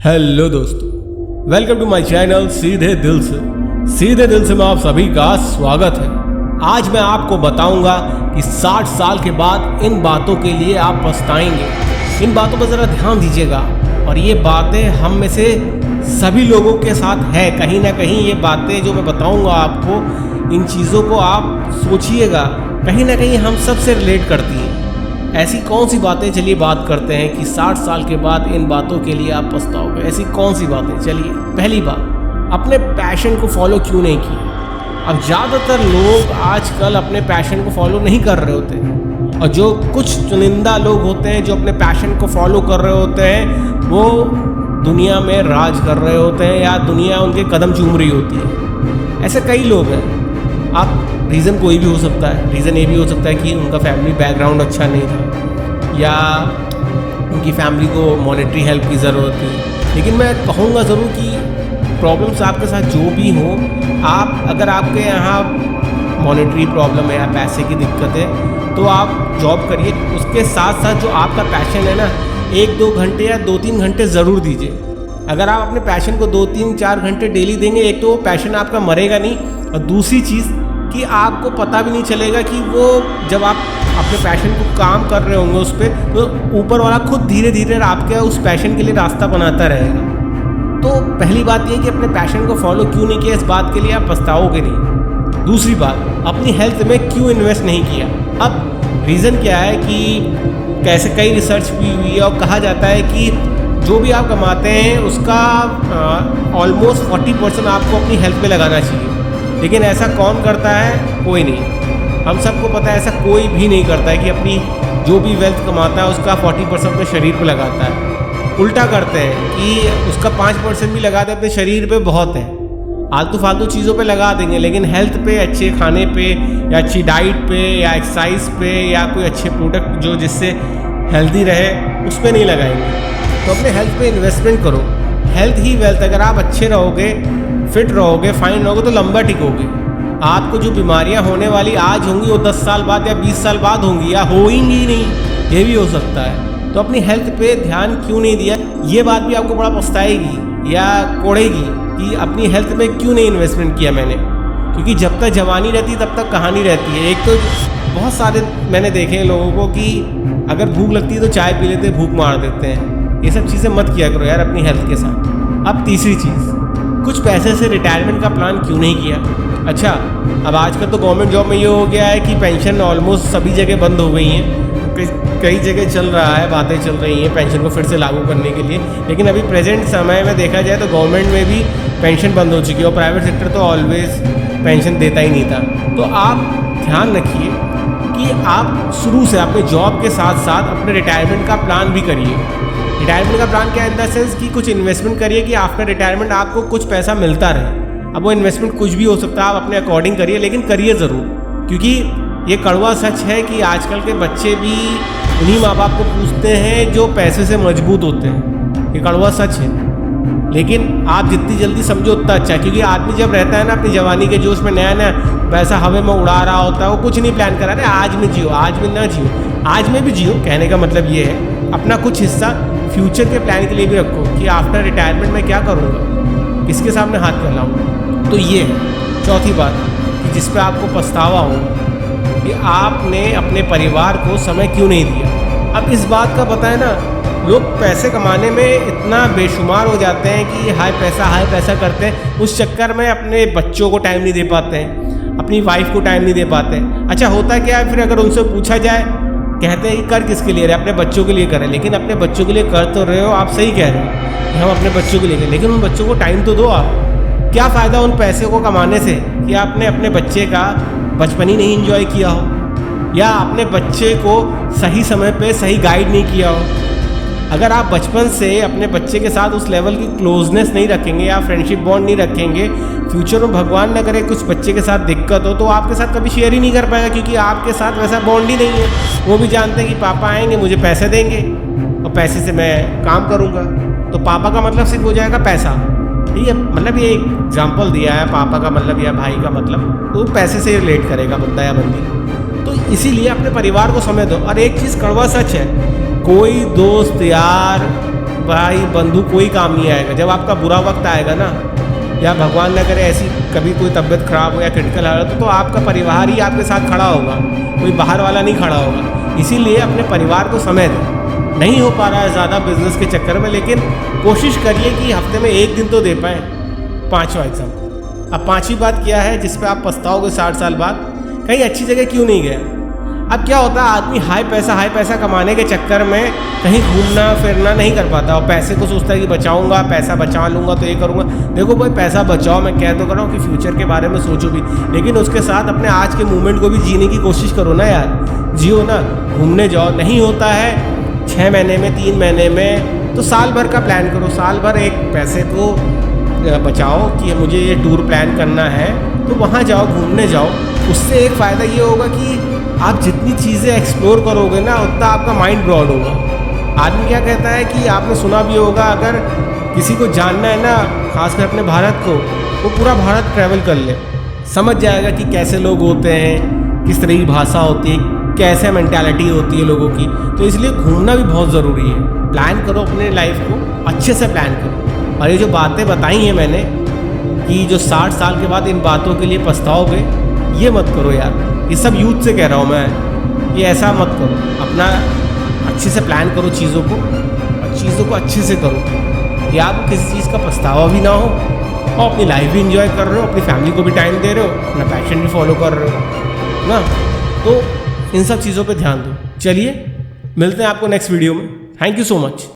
Hello दोस्तों, welcome to my channel सीधे दिल से में आप सभी का स्वागत है। आज मैं आपको बताऊंगा कि 60 साल के बाद इन बातों के लिए आप पछताएंगे। इन बातों पर ज़रा ध्यान दीजिएगा और ये बातें हम में से सभी लोगों के साथ है। कहीं ना कहीं ये बातें जो मैं बताऊंगा आपको, इन चीज़ों को आप सोचिएगा, कहीं ना कहीं हम सब से रिलेट करती हैं। ऐसी कौन सी बातें, चलिए बात करते हैं कि 60 साल के बाद इन बातों के लिए आप पछताओगे। ऐसी कौन सी बातें? चलिए, पहली बात, अपने पैशन को फॉलो क्यों नहीं किया। अब ज़्यादातर लोग आजकल अपने पैशन को फॉलो नहीं कर रहे होते हैं, और जो कुछ चुनिंदा लोग होते हैं जो अपने पैशन को फॉलो कर रहे होते हैं, वो दुनिया में राज कर रहे होते हैं या दुनिया उनके कदम चूम रही होती है। ऐसे कई लोग हैं। आप रीज़न कोई भी हो सकता है। रीज़न ये भी हो सकता है कि उनका फैमिली बैकग्राउंड अच्छा नहीं था, या उनकी फैमिली को मॉनेटरी हेल्प की ज़रूरत थी। लेकिन मैं कहूँगा ज़रूर कि प्रॉब्लम्स आपके साथ जो भी हो, आप अगर आपके यहाँ मॉनेटरी प्रॉब्लम है या पैसे की दिक्कत है, तो आप जॉब करिए। उसके साथ साथ जो आपका पैशन है ना, 1-2 घंटे या 2-3 घंटे ज़रूर दीजिए। अगर आप अपने पैशन को 2-3-4 घंटे डेली देंगे, एक तो वो पैशन आपका मरेगा नहीं, और दूसरी चीज़ कि आपको पता भी नहीं चलेगा कि वो जब आप अपने पैशन को काम कर रहे होंगे उस पर, तो ऊपर वाला खुद धीरे धीरे आपके उस पैशन के लिए रास्ता बनाता रहेगा। तो पहली बात ये कि अपने पैशन को फॉलो क्यों नहीं किया, इस बात के लिए आप पछताओगे नहीं। दूसरी बात, अपनी हेल्थ में क्यों इन्वेस्ट नहीं किया। अब रीज़न क्या है कि कैसे कई रिसर्च भी हुई है और कहा जाता है कि जो भी आप कमाते हैं उसका ऑलमोस्ट 40% आपको अपनी हेल्थ पे लगाना चाहिए। लेकिन ऐसा कौन करता है? कोई नहीं। हम सबको पता है ऐसा कोई भी नहीं करता है कि अपनी जो भी वेल्थ कमाता है उसका 40% अपने शरीर पे लगाता है। उल्टा करते हैं कि उसका 5% भी लगा दे अपने शरीर पे, बहुत है। आलतू फालतू चीज़ों पे लगा देंगे, लेकिन हेल्थ पे, अच्छे खाने पे या अच्छी डाइट पे या एक्सरसाइज पे या कोई अच्छे प्रोडक्ट जो जिससे हेल्दी रहे, उस पर नहीं लगाएंगे। तो अपने हेल्थ पे इन्वेस्टमेंट करो। हेल्थ ही वेल्थ। अगर आप अच्छे रहोगे, फिट रहोगे, फाइन रहोगे, तो लंबा टिकोगे। आपको जो बीमारियां होने वाली आज होंगी, वो 10 साल बाद या 20 साल बाद होंगी, या होंगी ही नहीं, ये भी हो सकता है। तो अपनी हेल्थ पे ध्यान क्यों नहीं दिया, ये बात भी आपको बड़ा पछताएगी या कोड़ेगी कि अपनी हेल्थ में क्यों नहीं इन्वेस्टमेंट किया मैंने। क्योंकि जब तक जवानी रहती तब तक कहानी रहती है। एक तो बहुत सारे मैंने देखे हैं लोगों को कि अगर भूख लगती है तो चाय पी लेते, भूख मार देते हैं। ये सब चीज़ें मत किया करो यार अपनी हेल्थ के साथ। अब तीसरी चीज़, कुछ पैसे से रिटायरमेंट का प्लान क्यों नहीं किया। अच्छा, अब आजकल तो गवर्नमेंट जॉब में ये हो गया है कि पेंशन ऑलमोस्ट सभी जगह बंद हो गई हैं। कई जगह चल रहा है, बातें चल रही हैं पेंशन को फिर से लागू करने के लिए। लेकिन अभी प्रेजेंट समय में देखा जाए तो गवर्नमेंट में भी पेंशन बंद हो चुकी है, और प्राइवेट सेक्टर तो ऑलवेज पेंशन देता ही नहीं था। तो आप ध्यान रखिए कि आप शुरू से अपने जॉब के साथ साथ अपने रिटायरमेंट का प्लान भी करिए। रिटायरमेंट का प्लान क्या, इन द सेंस कि कुछ इन्वेस्टमेंट करिए कि आफ्टर रिटायरमेंट आपको कुछ पैसा मिलता रहे। अब वो इन्वेस्टमेंट कुछ भी हो सकता है, आप अपने अकॉर्डिंग करिए, लेकिन करिए ज़रूर। क्योंकि ये कड़वा सच है कि आजकल के बच्चे भी उन्हीं माँ बाप को पूछते हैं जो पैसे से मजबूत होते हैं। ये कड़वा सच है, लेकिन आप जितनी जल्दी समझो उतना अच्छा। क्योंकि आदमी जब रहता है ना अपनी जवानी के जोश में, नया नया पैसा हवा में उड़ा रहा होता है, वो कुछ नहीं प्लान कर रहा है। आज में जियो, आज में ना जियो, आज में भी जियो। कहने का मतलब ये है अपना कुछ हिस्सा फ्यूचर के प्लान के लिए भी रखो कि आफ्टर रिटायरमेंट मैं क्या करूँगा, किसके सामने हाथ फैलाऊँ। तो ये है चौथी बात कि जिस पे आपको पछतावा हो कि आपने अपने परिवार को समय क्यों नहीं दिया। अब इस बात का पता है ना, लोग पैसे कमाने में इतना बेशुमार हो जाते हैं कि हाय पैसा करते हैं, उस चक्कर में अपने बच्चों को टाइम नहीं दे पाते हैं, अपनी वाइफ को टाइम नहीं दे पाते हैं। अच्छा, होता क्या है फिर, अगर उनसे पूछा जाए, कहते हैं कि कर किसके लिए रहे, अपने बच्चों के लिए करें। लेकिन अपने बच्चों के लिए कर तो रहे हो, आप सही कह रहे हो कि हम अपने बच्चों के लिए करें, लेकिन उन बच्चों को टाइम तो दो आप। क्या फ़ायदा उन पैसे को कमाने से कि आपने अपने बच्चे का बचपन ही नहीं एंजॉय किया हो, या अपने बच्चे को सही समय पे सही गाइड नहीं किया हो। अगर आप बचपन से अपने बच्चे के साथ उस लेवल की क्लोजनेस नहीं रखेंगे या फ्रेंडशिप बॉन्ड नहीं रखेंगे, फ्यूचर में भगवान न करे कुछ बच्चे के साथ दिक्कत हो, तो आपके साथ कभी शेयर ही नहीं कर पाएगा। क्योंकि आपके साथ वैसा बॉन्ड ही नहीं है। वो भी जानते हैं कि पापा आएंगे, मुझे पैसे देंगे और पैसे से मैं काम करूँगा। तो पापा का मतलब सिर्फ हो जाएगा पैसा। ठीक है, मतलब ये एग्जाम्पल दिया है, पापा का मतलब या भाई का मतलब, तो पैसे से रिलेट करेगा बंदा या बंदी। तो इसीलिए अपने परिवार को समय दो। और एक चीज़ कड़वा सच है, कोई दोस्त यार भाई बंधु कोई काम नहीं आएगा। जब आपका बुरा वक्त आएगा ना, या भगवान न करे ऐसी कभी कोई तबीयत खराब हो या क्रिटिकल हालत तो आपका परिवार ही आपके साथ खड़ा होगा, कोई बाहर वाला नहीं खड़ा होगा। इसीलिए अपने परिवार को समय दें। नहीं हो पा रहा है ज़्यादा बिजनेस के चक्कर में, लेकिन कोशिश करिए कि हफ्ते में 1 दिन तो दे पाएँ। 5वां एग्जाम्पल। अब 5वीं बात क्या है जिस पे आप पछताओगे 60 साल बाद, कहीं अच्छी जगह क्यों नहीं गया। अब क्या होता है, आदमी हाई पैसा कमाने के चक्कर में कहीं घूमना फिरना नहीं कर पाता और पैसे को सोचता है कि बचाऊंगा, पैसा बचा लूँगा तो ये करूँगा। देखो भाई, पैसा बचाओ, मैं कह तो कर रहा हूँ कि फ्यूचर के बारे में सोचो भी, लेकिन उसके साथ अपने आज के मूवमेंट को भी जीने की कोशिश करो ना यार। जियो ना, घूमने जाओ। नहीं होता है 6 महीने में, 3 महीने में, तो साल भर का प्लान करो। साल भर एक पैसे को बचाओ कि मुझे ये टूर प्लान करना है, तो वहाँ जाओ, घूमने जाओ। उससे एक फ़ायदा ये होगा कि आप जितनी चीज़ें एक्सप्लोर करोगे ना, उतना आपका माइंड ब्रॉड होगा। आदमी क्या कहता है कि आपने सुना भी होगा, अगर किसी को जानना है ना, खासकर अपने भारत को, वो पूरा भारत ट्रैवल कर ले, समझ जाएगा कि कैसे लोग होते हैं, किस तरह की भाषा होती है, कैसे मेंटालिटी होती है लोगों की। तो इसलिए घूमना भी बहुत ज़रूरी है। प्लान करो अपने लाइफ को, अच्छे से प्लान करो। और ये जो बातें बताई हैं मैंने कि जो 60 साल के बाद इन बातों के लिए पछताओगे, ये मत करो यार। ये सब यूथ से कह रहा हूँ मैं, ये ऐसा मत करो। अपना अच्छे से प्लान करो चीज़ों को, और चीज़ों को अच्छे से करो, या आपको किसी चीज़ का पछतावा भी ना हो, और अपनी लाइफ भी इंजॉय कर रहे हो, अपनी फैमिली को भी टाइम दे रहे हो, अपना पैशन भी फॉलो कर रहे हो ना। तो इन सब चीज़ों पे ध्यान दो। चलिए, मिलते हैं आपको नेक्स्ट वीडियो में। Thank you so much.